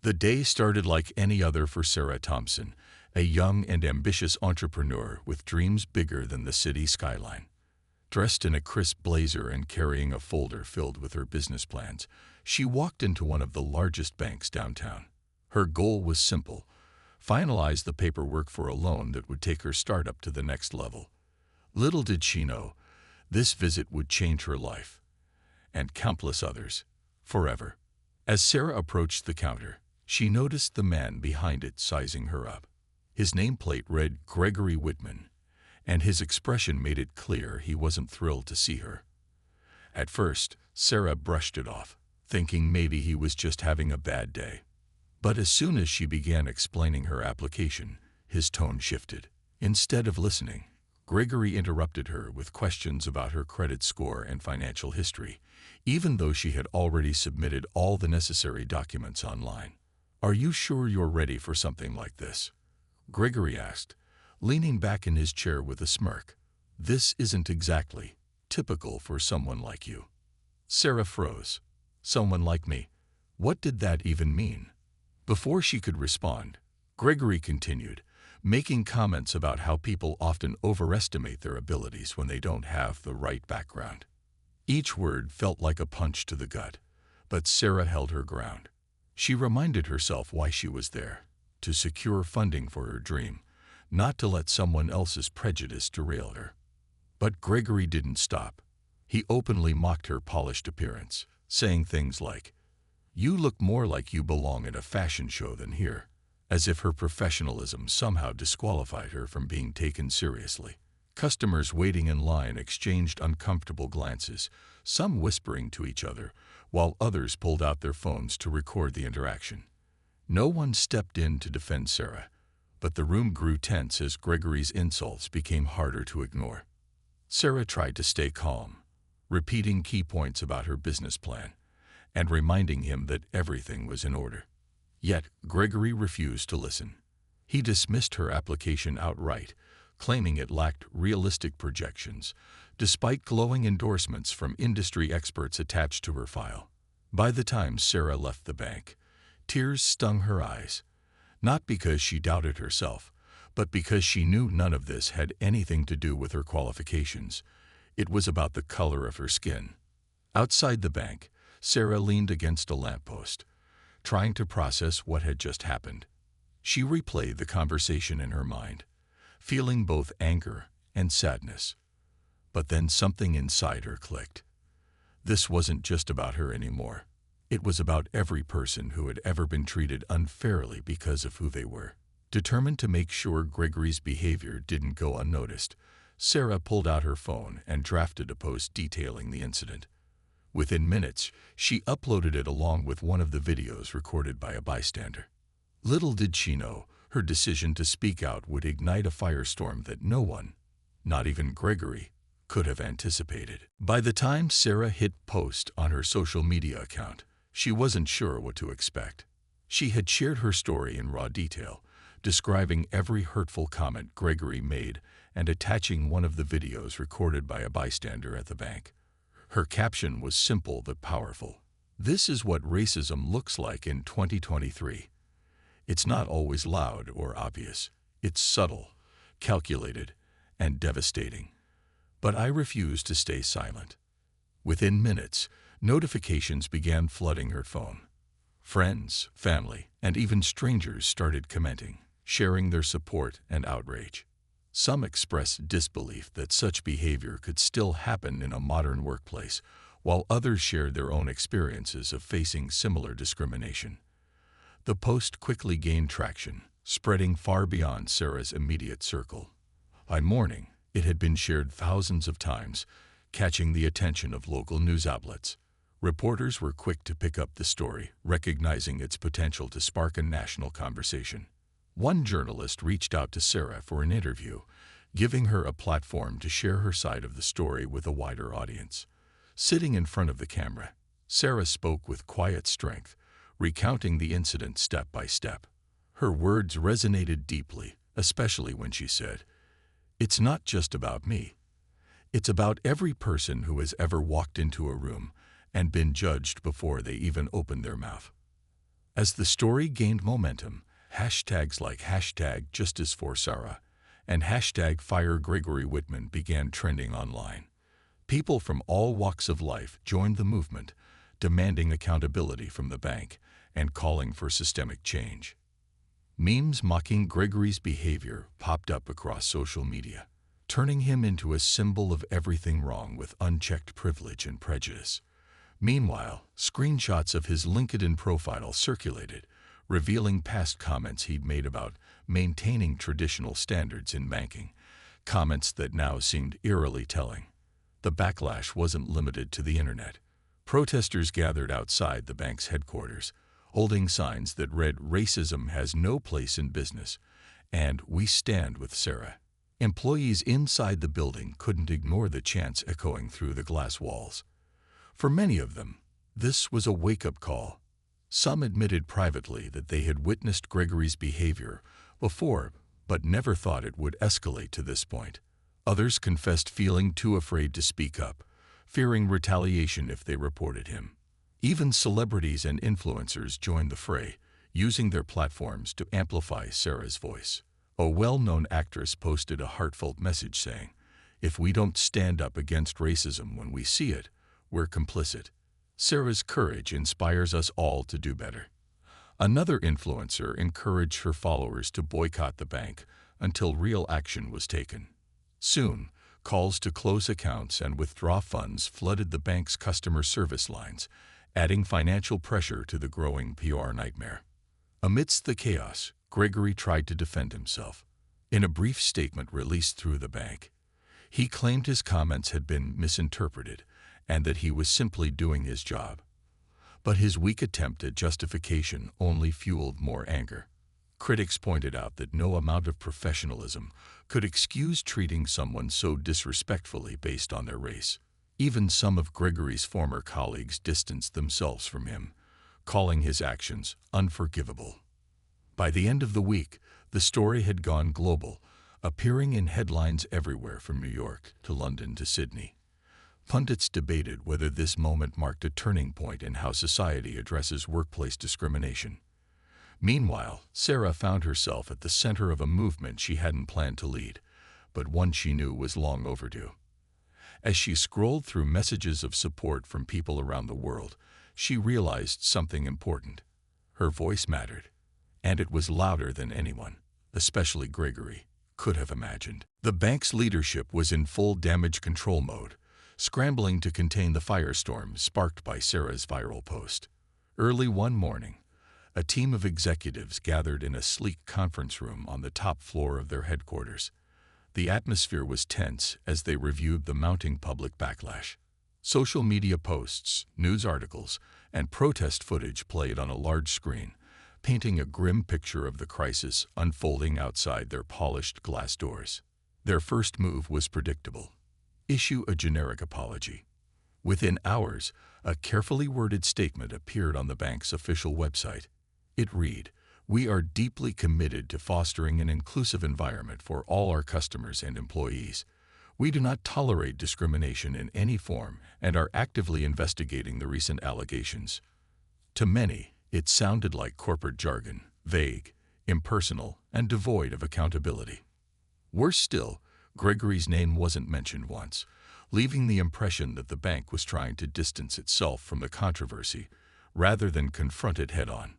The day started like any other for Sarah Thompson, a young and ambitious entrepreneur with dreams bigger than the city skyline. Dressed in a crisp blazer and carrying a folder filled with her business plans, she walked into one of the largest banks downtown. Her goal was simple: finalize the paperwork for a loan that would take her startup to the next level. Little did she know, this visit would change her life, and countless others, forever. As Sarah approached the counter, she noticed the man behind it sizing her up. His nameplate read Gregory Whitman, and his expression made it clear he wasn't thrilled to see her. At first, Sarah brushed it off, thinking maybe he was just having a bad day. But as soon as she began explaining her application, his tone shifted. Instead of listening, Gregory interrupted her with questions about her credit score and financial history, even though she had already submitted all the necessary documents online. "Are you sure you're ready for something like this?" Gregory asked, leaning back in his chair with a smirk. "This isn't exactly typical for someone like you." Sarah froze. Someone like me? What did that even mean? Before she could respond, Gregory continued, making comments about how people often overestimate their abilities when they don't have the right background. Each word felt like a punch to the gut, but Sarah held her ground. She reminded herself why she was there: to secure funding for her dream, not to let someone else's prejudice derail her. But Gregory didn't stop. He openly mocked her polished appearance, saying things like, "You look more like you belong at a fashion show than here," as if her professionalism somehow disqualified her from being taken seriously. Customers waiting in line exchanged uncomfortable glances, some whispering to each other, while others pulled out their phones to record the interaction. No one stepped in to defend Sarah, but the room grew tense as Gregory's insults became harder to ignore. Sarah tried to stay calm, repeating key points about her business plan, and reminding him that everything was in order. Yet Gregory refused to listen. He dismissed her application outright, claiming it lacked realistic projections, despite glowing endorsements from industry experts attached to her file. By the time Sarah left the bank, tears stung her eyes, not because she doubted herself, but because she knew none of this had anything to do with her qualifications. It was about the color of her skin. Outside the bank, Sarah leaned against a lamppost, trying to process what had just happened. She replayed the conversation in her mind, feeling both anger and sadness. But then something inside her clicked. This wasn't just about her anymore. It was about every person who had ever been treated unfairly because of who they were. Determined to make sure Gregory's behavior didn't go unnoticed, Sarah pulled out her phone and drafted a post detailing the incident. Within minutes, she uploaded it along with one of the videos recorded by a bystander. Little did she know, her decision to speak out would ignite a firestorm that no one, not even Gregory, could have anticipated. By the time Sarah hit post on her social media account, she wasn't sure what to expect. She had shared her story in raw detail, describing every hurtful comment Gregory made and attaching one of the videos recorded by a bystander at the bank. Her caption was simple but powerful. "This is what racism looks like in 2023. It's not always loud or obvious. It's subtle, calculated, and devastating. But I refuse to stay silent." Within minutes, notifications began flooding her phone. Friends, family, and even strangers started commenting, sharing their support and outrage. Some expressed disbelief that such behavior could still happen in a modern workplace, while others shared their own experiences of facing similar discrimination. The post quickly gained traction, spreading far beyond Sarah's immediate circle. By morning, it had been shared thousands of times, catching the attention of local news outlets. Reporters were quick to pick up the story, recognizing its potential to spark a national conversation. One journalist reached out to Sarah for an interview, giving her a platform to share her side of the story with a wider audience. Sitting in front of the camera, Sarah spoke with quiet strength, recounting the incident step by step. Her words resonated deeply, especially when she said, "It's not just about me. It's about every person who has ever walked into a room and been judged before they even opened their mouth." As the story gained momentum, hashtags like hashtag Justice for Sarah and hashtag Fire Gregory Whitman began trending online. People from all walks of life joined the movement, demanding accountability from the bank and calling for systemic change. Memes mocking Gregory's behavior popped up across social media, turning him into a symbol of everything wrong with unchecked privilege and prejudice. Meanwhile, screenshots of his LinkedIn profile circulated, revealing past comments he'd made about maintaining traditional standards in banking, comments that now seemed eerily telling. The backlash wasn't limited to the internet. Protesters gathered outside the bank's headquarters, holding signs that read "Racism has no place in business" and "We stand with Sarah." Employees inside the building couldn't ignore the chants echoing through the glass walls. For many of them, this was a wake-up call. Some admitted privately that they had witnessed Gregory's behavior before, but never thought it would escalate to this point. Others confessed feeling too afraid to speak up, fearing retaliation if they reported him. Even celebrities and influencers joined the fray, using their platforms to amplify Sarah's voice. A well-known actress posted a heartfelt message saying, "If we don't stand up against racism when we see it, we're complicit." Sarah's courage inspires us all to do better. Another influencer encouraged her followers to boycott the bank until real action was taken. Soon, calls to close accounts and withdraw funds flooded the bank's customer service lines, adding financial pressure to the growing PR nightmare. Amidst the chaos, Gregory tried to defend himself. In a brief statement released through the bank, he claimed his comments had been misinterpreted and that he was simply doing his job. But his weak attempt at justification only fueled more anger. Critics pointed out that no amount of professionalism could excuse treating someone so disrespectfully based on their race. Even some of Gregory's former colleagues distanced themselves from him, calling his actions unforgivable. By the end of the week, the story had gone global, appearing in headlines everywhere from New York to London to Sydney. Pundits debated whether this moment marked a turning point in how society addresses workplace discrimination. Meanwhile, Sarah found herself at the center of a movement she hadn't planned to lead, but one she knew was long overdue. As she scrolled through messages of support from people around the world, she realized something important. Her voice mattered, and it was louder than anyone, especially Gregory, could have imagined. The bank's leadership was in full damage control mode, scrambling to contain the firestorm sparked by Sarah's viral post. Early one morning, a team of executives gathered in a sleek conference room on the top floor of their headquarters. The atmosphere was tense as they reviewed the mounting public backlash. Social media posts, news articles, and protest footage played on a large screen, painting a grim picture of the crisis unfolding outside their polished glass doors. Their first move was predictable: issue a generic apology. Within hours, a carefully worded statement appeared on the bank's official website. It read, "We are deeply committed to fostering an inclusive environment for all our customers and employees. We do not tolerate discrimination in any form and are actively investigating the recent allegations." To many, it sounded like corporate jargon, vague, impersonal, and devoid of accountability. Worse still, Gregory's name wasn't mentioned once, leaving the impression that the bank was trying to distance itself from the controversy rather than confront it head-on.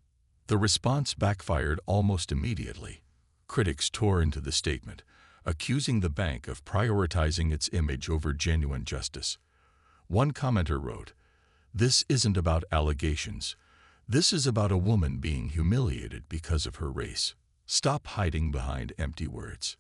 The response backfired almost immediately. Critics tore into the statement, accusing the bank of prioritizing its image over genuine justice. One commenter wrote, "This isn't about allegations. This is about a woman being humiliated because of her race. Stop hiding behind empty words."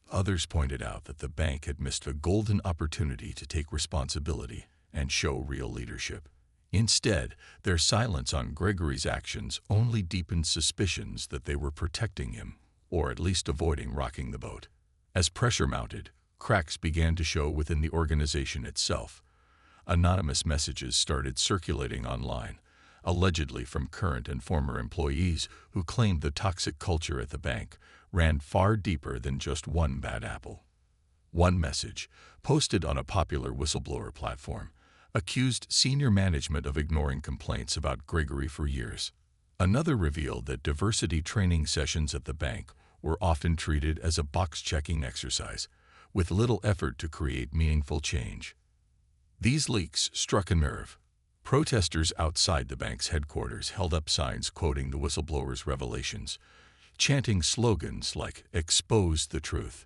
Others pointed out that the bank had missed a golden opportunity to take responsibility and show real leadership. Instead, their silence on Gregory's actions only deepened suspicions that they were protecting him, or at least avoiding rocking the boat. As pressure mounted, cracks began to show within the organization itself. Anonymous messages started circulating online, allegedly from current and former employees who claimed the toxic culture at the bank ran far deeper than just one bad apple. One message, posted on a popular whistleblower platform, accused senior management of ignoring complaints about Gregory for years. Another revealed that diversity training sessions at the bank were often treated as a box-checking exercise, with little effort to create meaningful change. These leaks struck a nerve. Protesters outside the bank's headquarters held up signs quoting the whistleblower's revelations, chanting slogans like "Expose the truth"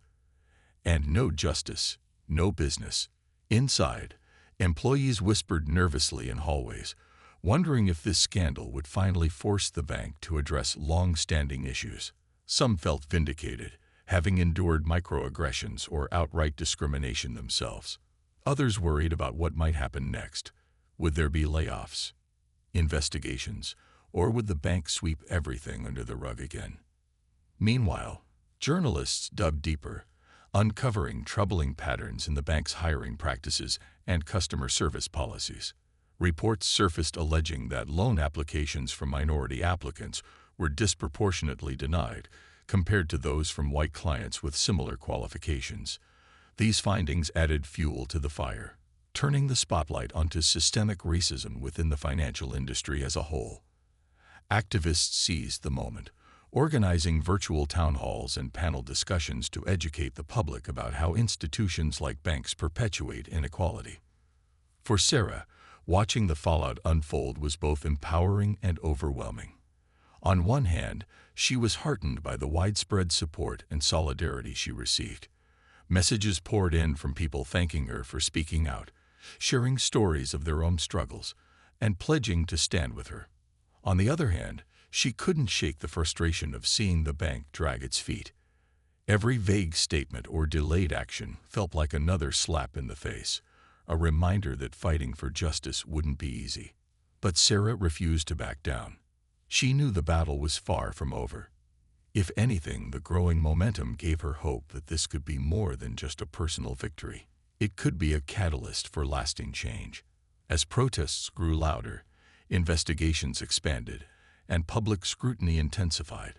and "No justice, no business." Inside, employees whispered nervously in hallways, wondering if this scandal would finally force the bank to address long-standing issues. Some felt vindicated, having endured microaggressions or outright discrimination themselves. Others worried about what might happen next. Would there be layoffs, investigations, or would the bank sweep everything under the rug again? Meanwhile, journalists dug deeper, uncovering troubling patterns in the bank's hiring practices and customer service policies. Reports surfaced alleging that loan applications from minority applicants were disproportionately denied compared to those from white clients with similar qualifications. These findings added fuel to the fire, turning the spotlight onto systemic racism within the financial industry as a whole. Activists seized the moment, organizing virtual town halls and panel discussions to educate the public about how institutions like banks perpetuate inequality. For Sarah, watching the fallout unfold was both empowering and overwhelming. On one hand, she was heartened by the widespread support and solidarity she received. Messages poured in from people thanking her for speaking out, sharing stories of their own struggles, and pledging to stand with her. On the other hand, she couldn't shake the frustration of seeing the bank drag its feet. Every vague statement or delayed action felt like another slap in the face, a reminder that fighting for justice wouldn't be easy. But Sarah refused to back down. She knew the battle was far from over. If anything, the growing momentum gave her hope that this could be more than just a personal victory. It could be a catalyst for lasting change. As protests grew louder, investigations expanded, and public scrutiny intensified,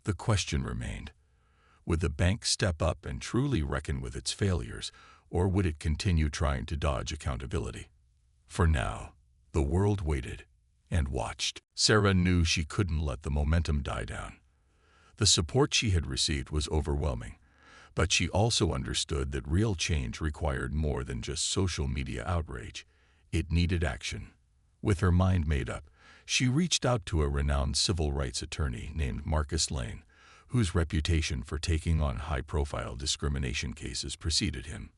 the question remained: would the bank step up and truly reckon with its failures, or would it continue trying to dodge accountability? For now, the world waited and watched. Sarah knew she couldn't let the momentum die down. The support she had received was overwhelming, but she also understood that real change required more than just social media outrage. It needed action. With her mind made up, she reached out to a renowned civil rights attorney named Marcus Lane, whose reputation for taking on high-profile discrimination cases preceded him.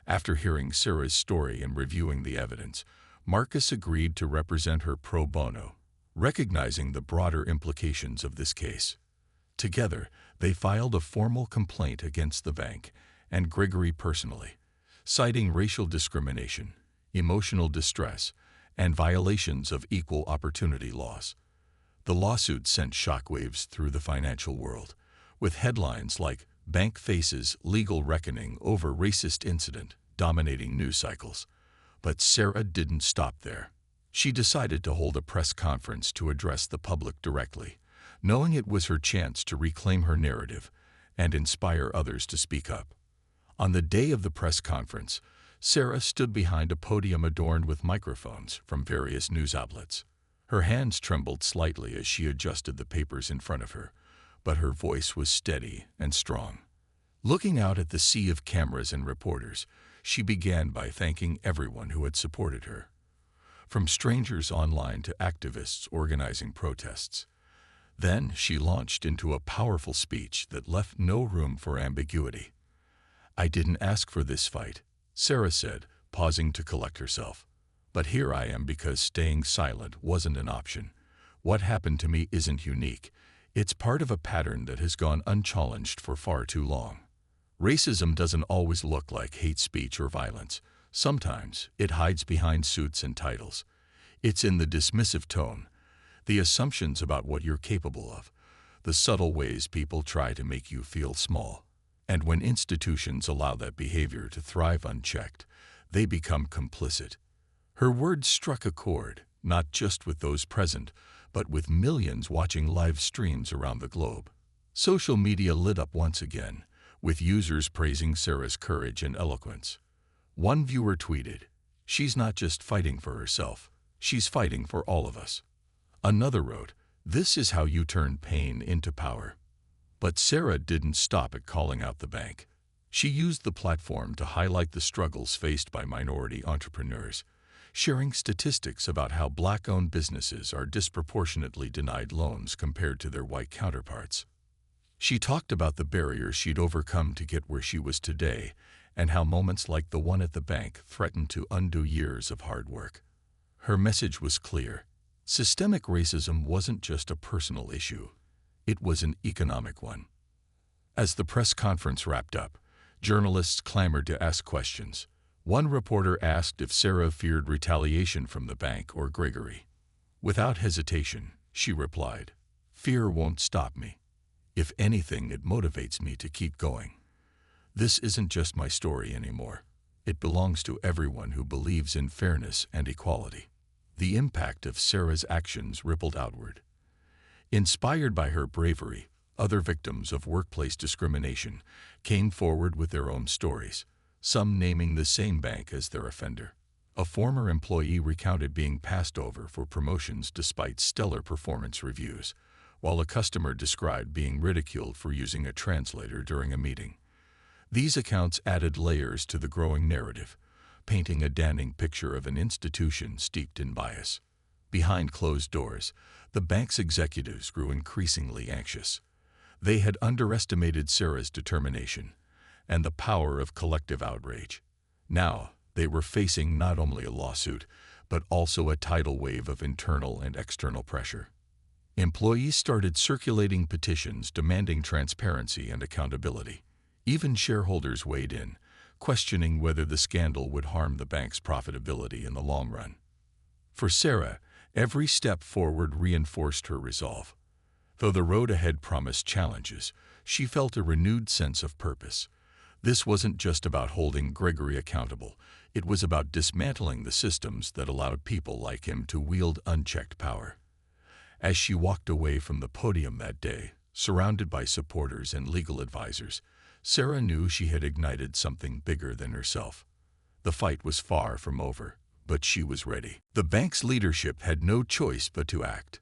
After hearing Sarah's story and reviewing the evidence, Marcus agreed to represent her pro bono, recognizing the broader implications of this case. Together, they filed a formal complaint against the bank and Gregory personally, citing racial discrimination, emotional distress, and violations of equal opportunity laws. The lawsuit sent shockwaves through the financial world, with headlines like "Bank Faces Legal Reckoning Over Racist Incident" dominating news cycles. But Sarah didn't stop there. She decided to hold a press conference to address the public directly, knowing it was her chance to reclaim her narrative and inspire others to speak up. On the day of the press conference, Sarah stood behind a podium adorned with microphones from various news outlets. Her hands trembled slightly as she adjusted the papers in front of her, but her voice was steady and strong. Looking out at the sea of cameras and reporters, she began by thanking everyone who had supported her, from strangers online to activists organizing protests. Then she launched into a powerful speech that left no room for ambiguity. "I didn't ask for this fight," Sarah said, pausing to collect herself. "But here I am because staying silent wasn't an option. What happened to me isn't unique. It's part of a pattern that has gone unchallenged for far too long. Racism doesn't always look like hate speech or violence. Sometimes it hides behind suits and titles. It's in the dismissive tone, the assumptions about what you're capable of, the subtle ways people try to make you feel small. And when institutions allow that behavior to thrive unchecked, they become complicit." Her words struck a chord, not just with those present, but with millions watching live streams around the globe. Social media lit up once again, with users praising Sarah's courage and eloquence. One viewer tweeted, "She's not just fighting for herself, she's fighting for all of us." Another wrote, This is how you turn pain into power. But Sarah didn't stop at calling out the bank. She used the platform to highlight the struggles faced by minority entrepreneurs, sharing statistics about how Black-owned businesses are disproportionately denied loans compared to their white counterparts. She talked about the barriers she'd overcome to get where she was today, and how moments like the one at the bank threatened to undo years of hard work. Her message was clear. Systemic racism wasn't just a personal issue. It was an economic one. As the press conference wrapped up, journalists clamored to ask questions. One reporter asked if Sarah feared retaliation from the bank or Gregory. Without hesitation, she replied, "Fear won't stop me. If anything, it motivates me to keep going. This isn't just my story anymore. It belongs to everyone who believes in fairness and equality." The impact of Sarah's actions rippled outward. Inspired by her bravery, other victims of workplace discrimination came forward with their own stories, some naming the same bank as their offender. A former employee recounted being passed over for promotions despite stellar performance reviews, while a customer described being ridiculed for using a translator during a meeting. These accounts added layers to the growing narrative, painting a damning picture of an institution steeped in bias. Behind closed doors, the bank's executives grew increasingly anxious. They had underestimated Sarah's determination and the power of collective outrage. Now, they were facing not only a lawsuit, but also a tidal wave of internal and external pressure. Employees started circulating petitions demanding transparency and accountability. Even shareholders weighed in, questioning whether the scandal would harm the bank's profitability in the long run. For Sarah, every step forward reinforced her resolve. Though the road ahead promised challenges, she felt a renewed sense of purpose. This wasn't just about holding Gregory accountable. It was about dismantling the systems that allowed people like him to wield unchecked power. As she walked away from the podium that day, surrounded by supporters and legal advisors, Sarah knew she had ignited something bigger than herself. The fight was far from over, but she was ready. The bank's leadership had no choice but to act.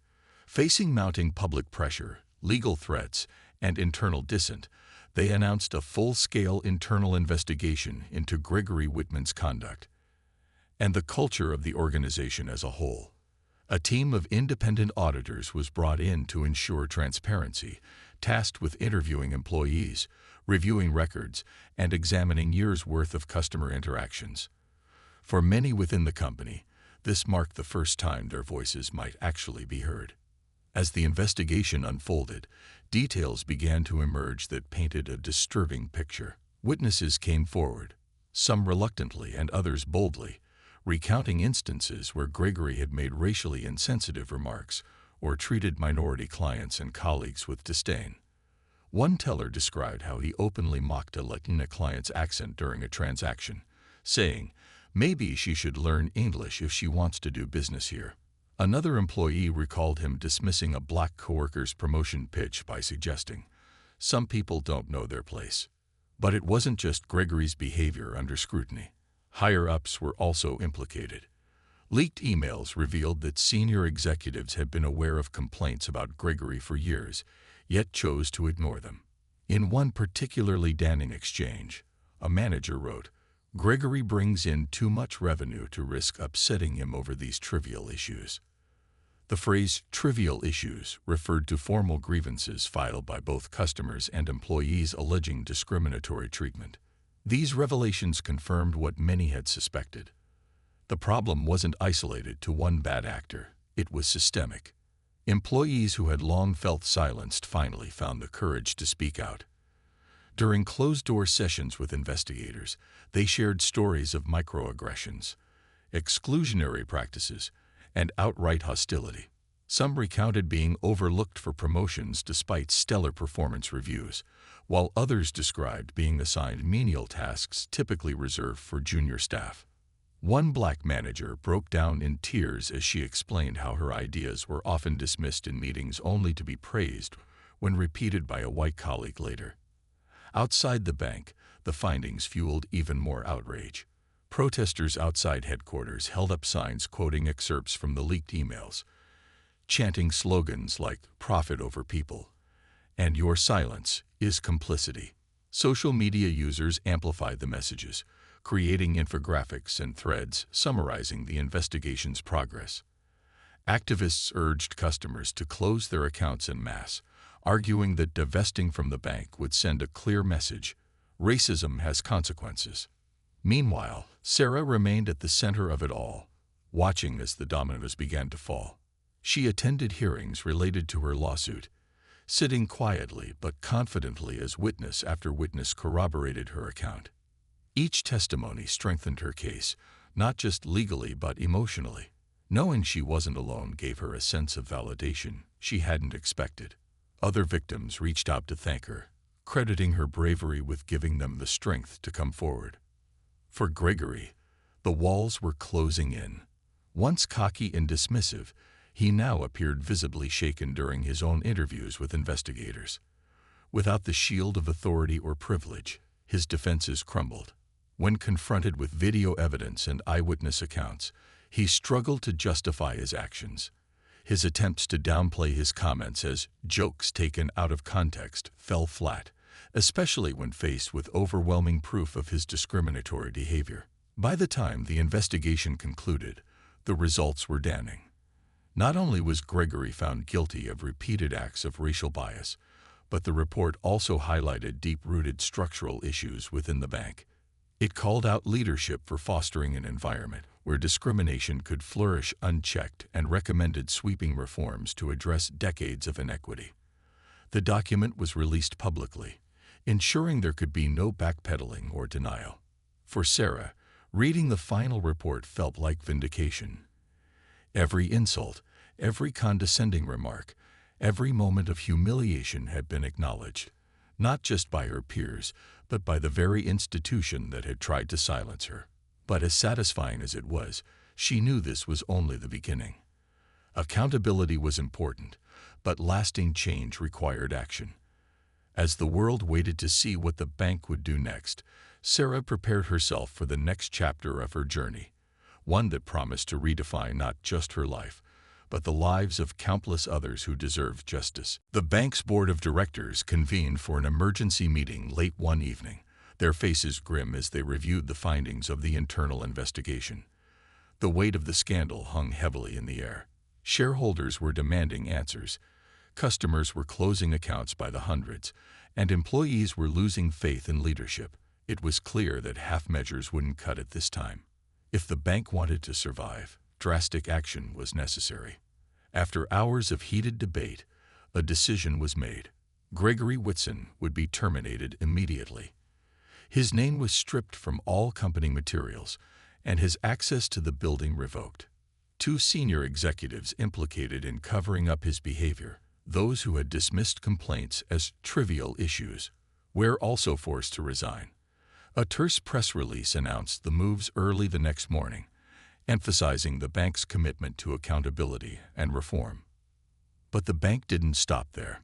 Facing mounting public pressure, legal threats, and internal dissent, they announced a full-scale internal investigation into Gregory Whitman's conduct and the culture of the organization as a whole. A team of independent auditors was brought in to ensure transparency, tasked with interviewing employees, reviewing records, and examining years' worth of customer interactions. For many within the company, this marked the first time their voices might actually be heard. As the investigation unfolded, details began to emerge that painted a disturbing picture. Witnesses came forward, some reluctantly and others boldly, recounting instances where Gregory had made racially insensitive remarks or treated minority clients and colleagues with disdain. One teller described how he openly mocked a Latina client's accent during a transaction, saying, "Maybe she should learn English if she wants to do business here." Another employee recalled him dismissing a black coworker's promotion pitch by suggesting, "Some people don't know their place." But it wasn't just Gregory's behavior under scrutiny. Higher-ups were also implicated. Leaked emails revealed that senior executives had been aware of complaints about Gregory for years, yet chose to ignore them. In one particularly damning exchange, a manager wrote, "Gregory brings in too much revenue to risk upsetting him over these trivial issues." The phrase "trivial issues" referred to formal grievances filed by both customers and employees alleging discriminatory treatment. These revelations confirmed what many had suspected. The problem wasn't isolated to one bad actor, it was systemic. Employees who had long felt silenced finally found the courage to speak out. During closed-door sessions with investigators, they shared stories of microaggressions, exclusionary practices, and outright hostility. Some recounted being overlooked for promotions despite stellar performance reviews, while others described being assigned menial tasks typically reserved for junior staff. One black manager broke down in tears as she explained how her ideas were often dismissed in meetings only to be praised when repeated by a white colleague later. Outside the bank, the findings fueled even more outrage. Protesters outside headquarters held up signs quoting excerpts from the leaked emails, chanting slogans like "profit over people" and "your silence is complicity." Social media users amplified the messages, creating infographics and threads summarizing the investigation's progress. Activists urged customers to close their accounts en masse, arguing that divesting from the bank would send a clear message: racism has consequences. Meanwhile, Sarah remained at the center of it all, watching as the dominoes began to fall. She attended hearings related to her lawsuit, sitting quietly but confidently as witness after witness corroborated her account. Each testimony strengthened her case, not just legally but emotionally. Knowing she wasn't alone gave her a sense of validation she hadn't expected. Other victims reached out to thank her, crediting her bravery with giving them the strength to come forward. For Gregory, the walls were closing in. Once cocky and dismissive, he now appeared visibly shaken during his own interviews with investigators. Without the shield of authority or privilege, his defenses crumbled. When confronted with video evidence and eyewitness accounts, he struggled to justify his actions. His attempts to downplay his comments as jokes taken out of context fell flat, especially when faced with overwhelming proof of his discriminatory behavior. By the time the investigation concluded, the results were damning. Not only was Gregory found guilty of repeated acts of racial bias, but the report also highlighted deep-rooted structural issues within the bank. It called out leadership for fostering an environment where discrimination could flourish unchecked and recommended sweeping reforms to address decades of inequity. The document was released publicly, ensuring there could be no backpedaling or denial. For Sarah, reading the final report felt like vindication. Every insult, every condescending remark, every moment of humiliation had been acknowledged, not just by her peers, but by the very institution that had tried to silence her. But as satisfying as it was, she knew this was only the beginning. Accountability was important, but lasting change required action. As the world waited to see what the bank would do next, Sarah prepared herself for the next chapter of her journey, one that promised to redefine not just her life, but the lives of countless others who deserved justice. The bank's board of directors convened for an emergency meeting late one evening, their faces grim as they reviewed the findings of the internal investigation. The weight of the scandal hung heavily in the air. Shareholders were demanding answers, customers were closing accounts by the hundreds, and employees were losing faith in leadership. It was clear that half measures wouldn't cut it this time. If the bank wanted to survive, drastic action was necessary. After hours of heated debate, a decision was made. Gregory Whitson would be terminated immediately. His name was stripped from all company materials, and his access to the building revoked. Two senior executives implicated in covering up his behavior, those who had dismissed complaints as trivial issues, were also forced to resign. A terse press release announced the moves early the next morning, emphasizing the bank's commitment to accountability and reform. But the bank didn't stop there.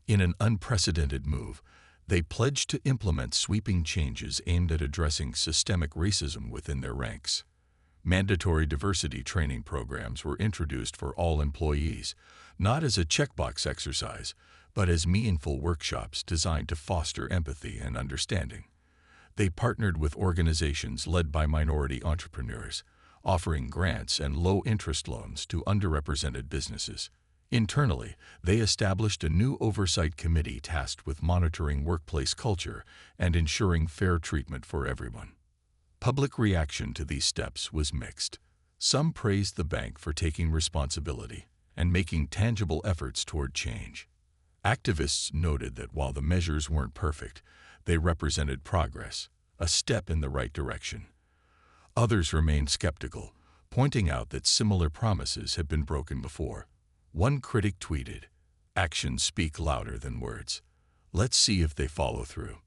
In an unprecedented move, they pledged to implement sweeping changes aimed at addressing systemic racism within their ranks. Mandatory diversity training programs were introduced for all employees, not as a checkbox exercise, but as meaningful workshops designed to foster empathy and understanding. They partnered with organizations led by minority entrepreneurs, offering grants and low-interest loans to underrepresented businesses. Internally, they established a new oversight committee tasked with monitoring workplace culture and ensuring fair treatment for everyone. Public reaction to these steps was mixed. Some praised the bank for taking responsibility and making tangible efforts toward change. Activists noted that while the measures weren't perfect, they represented progress, a step in the right direction. Others remained skeptical, pointing out that similar promises had been broken before. One critic tweeted, "Actions speak louder than words. Let's see if they follow through."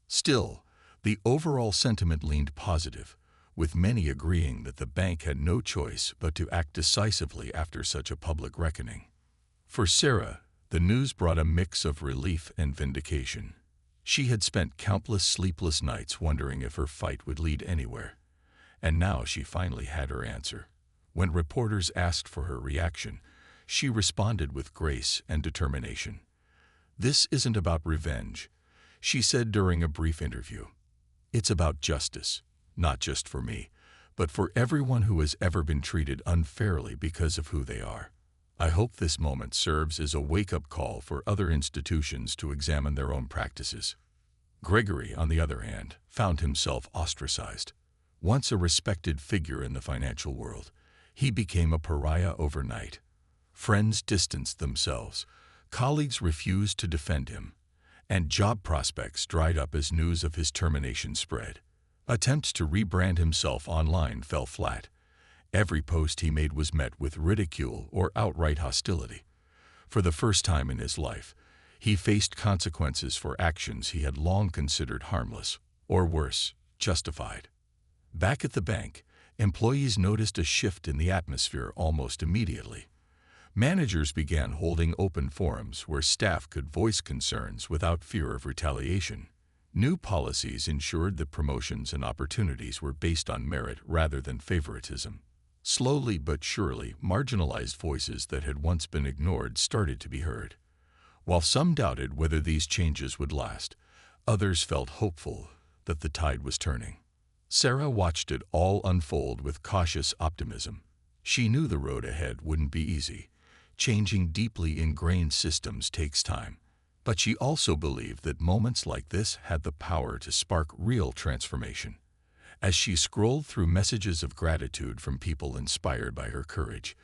Still, the overall sentiment leaned positive, with many agreeing that the bank had no choice but to act decisively after such a public reckoning. For Sarah, the news brought a mix of relief and vindication. She had spent countless sleepless nights wondering if her fight would lead anywhere, and now she finally had her answer. When reporters asked for her reaction, she responded with grace and determination. "This isn't about revenge," she said during a brief interview. "It's about justice, not just for me, but for everyone who has ever been treated unfairly because of who they are. I hope this moment serves as a wake-up call for other institutions to examine their own practices." Gregory, on the other hand, found himself ostracized. Once a respected figure in the financial world, he became a pariah overnight. Friends distanced themselves, colleagues refused to defend him, and job prospects dried up as news of his termination spread. Attempts to rebrand himself online fell flat. Every post he made was met with ridicule or outright hostility. For the first time in his life, he faced consequences for actions he had long considered harmless, or worse, justified. Back at the bank, employees noticed a shift in the atmosphere almost immediately. Managers began holding open forums where staff could voice concerns without fear of retaliation. New policies ensured that promotions and opportunities were based on merit rather than favoritism. Slowly but surely, marginalized voices that had once been ignored started to be heard. While some doubted whether these changes would last, others felt hopeful that the tide was turning. Sarah watched it all unfold with cautious optimism. She knew the road ahead wouldn't be easy. Changing deeply ingrained systems takes time. But she also believed that moments like this had the power to spark real transformation. As she scrolled through messages of gratitude from people inspired by her courage,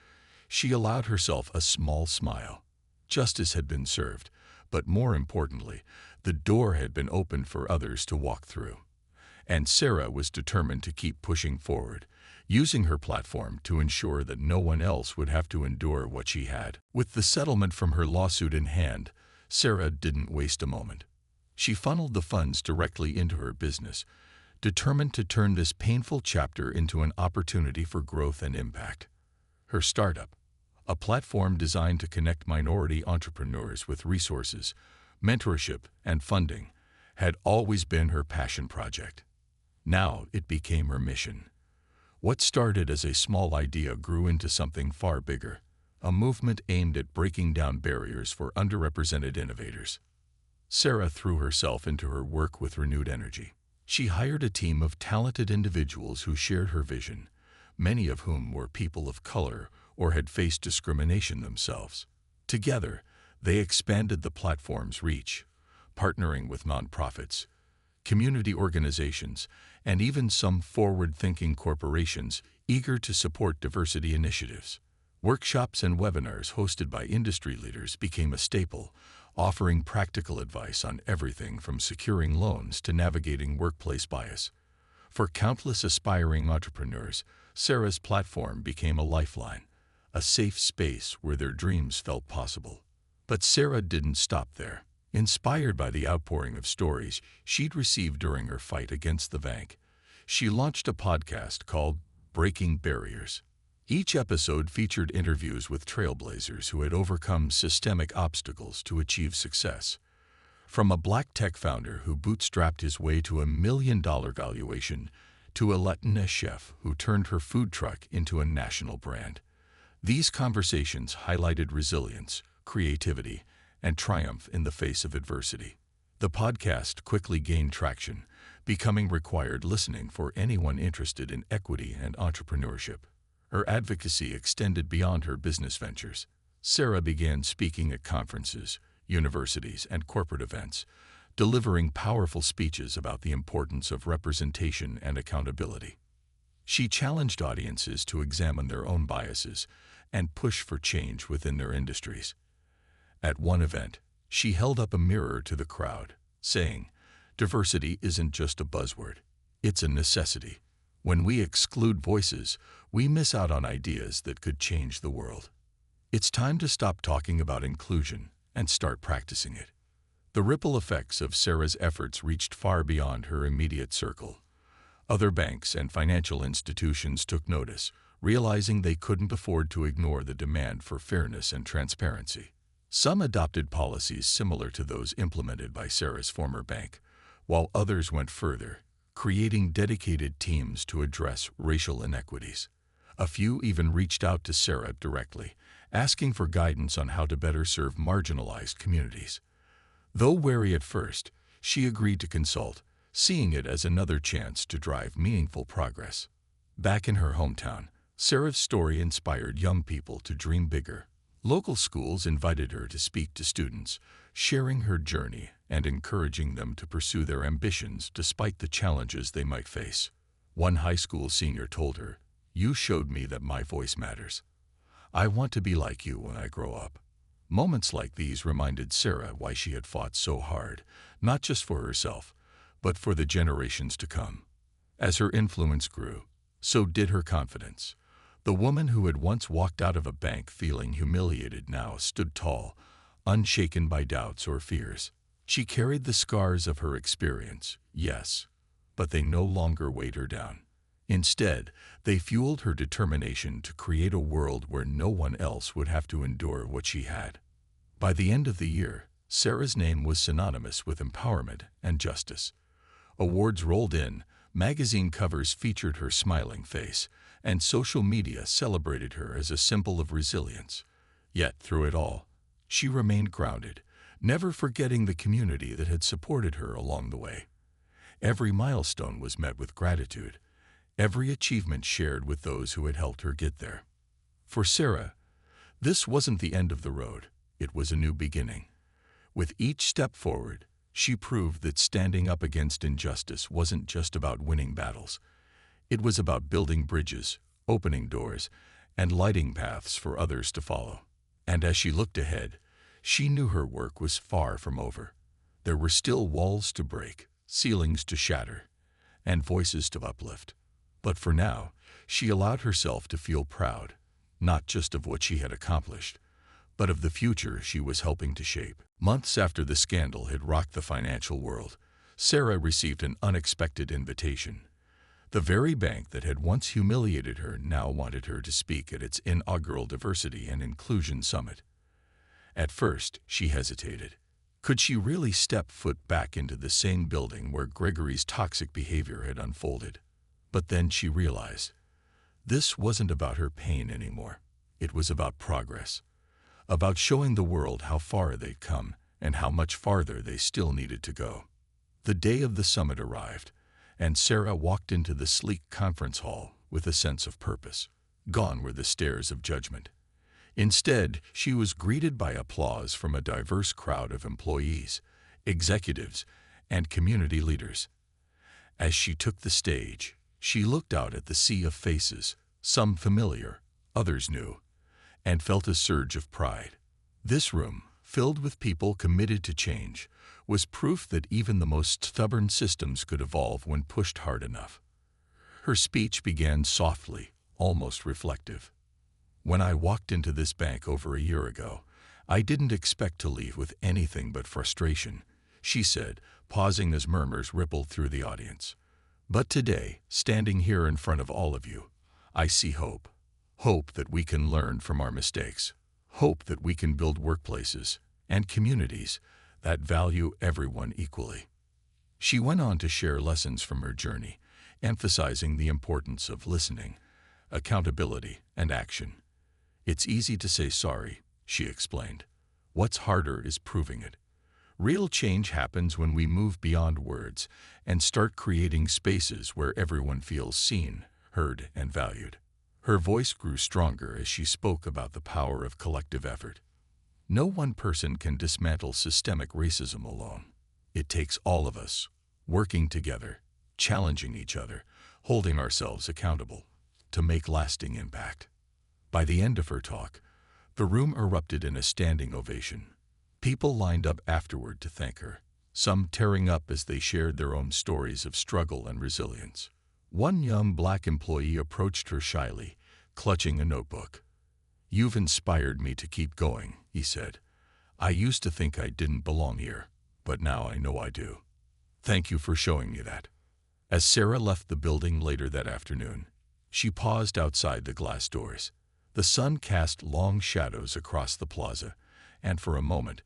she allowed herself a small smile. Justice had been served, but more importantly, the door had been opened for others to walk through. And Sarah was determined to keep pushing forward, using her platform to ensure that no one else would have to endure what she had. With the settlement from her lawsuit in hand, Sarah didn't waste a moment. She funneled the funds directly into her business, determined to turn this painful chapter into an opportunity for growth and impact. Her startup, a platform designed to connect minority entrepreneurs with resources, mentorship, and funding, had always been her passion project. Now it became her mission. What started as a small idea grew into something far bigger, a movement aimed at breaking down barriers for underrepresented innovators. Sarah threw herself into her work with renewed energy. She hired a team of talented individuals who shared her vision, many of whom were people of color or had faced discrimination themselves. Together, they expanded the platform's reach, partnering with nonprofits, community organizations, and even some forward-thinking corporations eager to support diversity initiatives. Workshops and webinars hosted by industry leaders became a staple, offering practical advice on everything from securing loans to navigating workplace bias. For countless aspiring entrepreneurs, Sarah's platform became a lifeline, a safe space where their dreams felt possible. But Sarah didn't stop there. Inspired by the outpouring of stories she'd received during her fight against the bank, she launched a podcast called Breaking Barriers. Each episode featured interviews with trailblazers who had overcome systemic obstacles to achieve success. From a black tech founder who bootstrapped his way to $1 million valuation to a Latina chef who turned her food truck into a national brand. These conversations highlighted resilience, creativity, and triumph in the face of adversity. The podcast quickly gained traction, becoming required listening for anyone interested in equity and entrepreneurship. Her advocacy extended beyond her business ventures. Sarah began speaking at conferences, universities, and corporate events, delivering powerful speeches about the importance of representation and accountability. She challenged audiences to examine their own biases and push for change within their industries. At one event, she held up a mirror to the crowd, saying, "Diversity isn't just a buzzword, it's a necessity. When we exclude voices, we miss out on ideas that could change the world. It's time to stop talking about inclusion and start practicing it." The ripple effects of Sarah's efforts reached far beyond her immediate circle. Other banks and financial institutions took notice, realizing they couldn't afford to ignore the demand for fairness and transparency. Some adopted policies similar to those implemented by Sarah's former bank, while others went further, creating dedicated teams to address racial inequities. A few even reached out to Sarah directly, asking for guidance on how to better serve marginalized communities. Though wary at first, she agreed to consult, seeing it as another chance to drive meaningful progress. Back in her hometown, Sarah's story inspired young people to dream bigger. Local schools invited her to speak to students, sharing her journey and encouraging them to pursue their ambitions despite the challenges they might face. One high school senior told her, "You showed me that my voice matters. I want to be like you when I grow up." Moments like these reminded Sarah why she had fought so hard, not just for herself, but for the generations to come. As her influence grew, so did her confidence. The woman who had once walked out of a bank feeling humiliated now stood tall, unshaken by doubts or fears. She carried the scars of her experience, yes, but they no longer weighed her down. Instead, they fueled her determination to create a world where no one else would have to endure what she had. By the end of the year, Sarah's name was synonymous with empowerment and justice. Awards rolled in, magazine covers featured her smiling face, and social media celebrated her as a symbol of resilience. Yet, through it all, she remained grounded, never forgetting the community that had supported her along the way. Every milestone was met with gratitude, every achievement shared with those who had helped her get there. For Sarah, this wasn't the end of the road, it was a new beginning. With each step forward, she proved that standing up against injustice wasn't just about winning battles. It was about building bridges, opening doors, and lighting paths for others to follow. And as she looked ahead, she knew her work was far from over. There were still walls to break, ceilings to shatter, and voices to uplift. But for now, she allowed herself to feel proud, not just of what she had accomplished, but of the future she was helping to shape. Months after the scandal had rocked the financial world, Sarah received an unexpected invitation. The very bank that had once humiliated her now wanted her to speak at its inaugural Diversity and Inclusion Summit. At first, she hesitated. Could she really step foot back into the same building where Gregory's toxic behavior had unfolded? But then she realized, this wasn't about her pain anymore. It was about progress, about showing the world how far they'd come and how much farther they still needed to go. The day of the summit arrived, and Sarah walked into the sleek conference hall with a sense of purpose. Gone were the stares of judgment. Instead, she was greeted by applause from a diverse crowd of employees, executives, and community leaders. As she took the stage, she looked out at the sea of faces, some familiar, others new, and felt a surge of pride. This room, filled with people committed to change, was proof that even the most stubborn systems could evolve when pushed hard enough. Her speech began softly, almost reflective. "When I walked into this bank over a year ago, I didn't expect to leave with anything but frustration," she said, pausing as murmurs rippled through the audience. "But today, standing here in front of all of you, I see hope. Hope that we can learn from our mistakes. Hope that we can build workplaces and communities that value everyone equally." She went on to share lessons from her journey, emphasizing the importance of listening, accountability, and action. "It's easy to say sorry," she explained. "What's harder is proving it. Real change happens when we move beyond words and start creating spaces where everyone feels seen, heard, and valued." Her voice grew stronger as she spoke about the power of collective effort. No one person can dismantle systemic racism alone. It takes all of us, working together, challenging each other, holding ourselves accountable, to make lasting impact. By the end of her talk, the room erupted in a standing ovation. People lined up afterward to thank her, some tearing up as they shared their own stories of struggle and resilience. One young Black employee approached her shyly, clutching a notebook. "You've inspired me to keep going," he said. "I used to think I didn't belong here, but now I know I do. Thank you for showing me that." As Sarah left the building later that afternoon, she paused outside the glass doors. The sun cast long shadows across the plaza, and for a moment,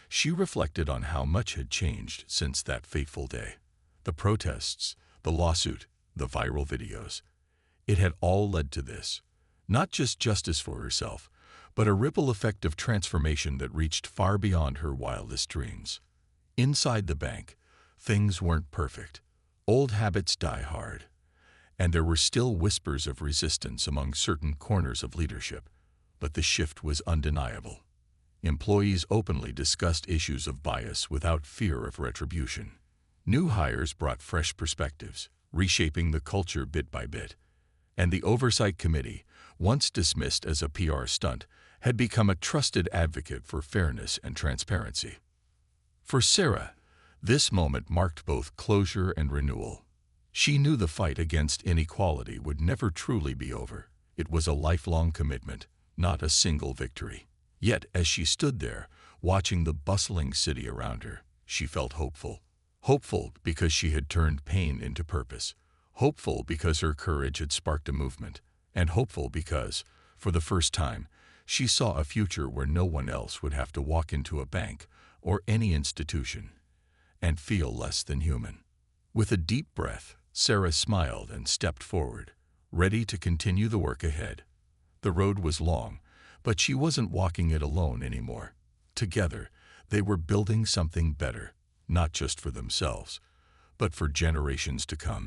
she reflected on how much had changed since that fateful day. The protests, the lawsuit, the viral videos. It had all led to this. Not just justice for herself, but a ripple effect of transformation that reached far beyond her wildest dreams. Inside the bank, things weren't perfect. Old habits die hard, and there were still whispers of resistance among certain corners of leadership. But the shift was undeniable. Employees openly discussed issues of bias without fear of retribution. New hires brought fresh perspectives, reshaping the culture bit by bit. And the Oversight Committee, once dismissed as a PR stunt, had become a trusted advocate for fairness and transparency. For Sarah, this moment marked both closure and renewal. She knew the fight against inequality would never truly be over. It was a lifelong commitment, not a single victory. Yet, as she stood there, watching the bustling city around her, she felt hopeful. Hopeful because she had turned pain into purpose. Hopeful because her courage had sparked a movement. And hopeful because, for the first time, she saw a future where no one else would have to walk into a bank or any institution and feel less than human. With a deep breath, Sarah smiled and stepped forward, ready to continue the work ahead. The road was long, but she wasn't walking it alone anymore. Together, they were building something better, not just for themselves, but for generations to come.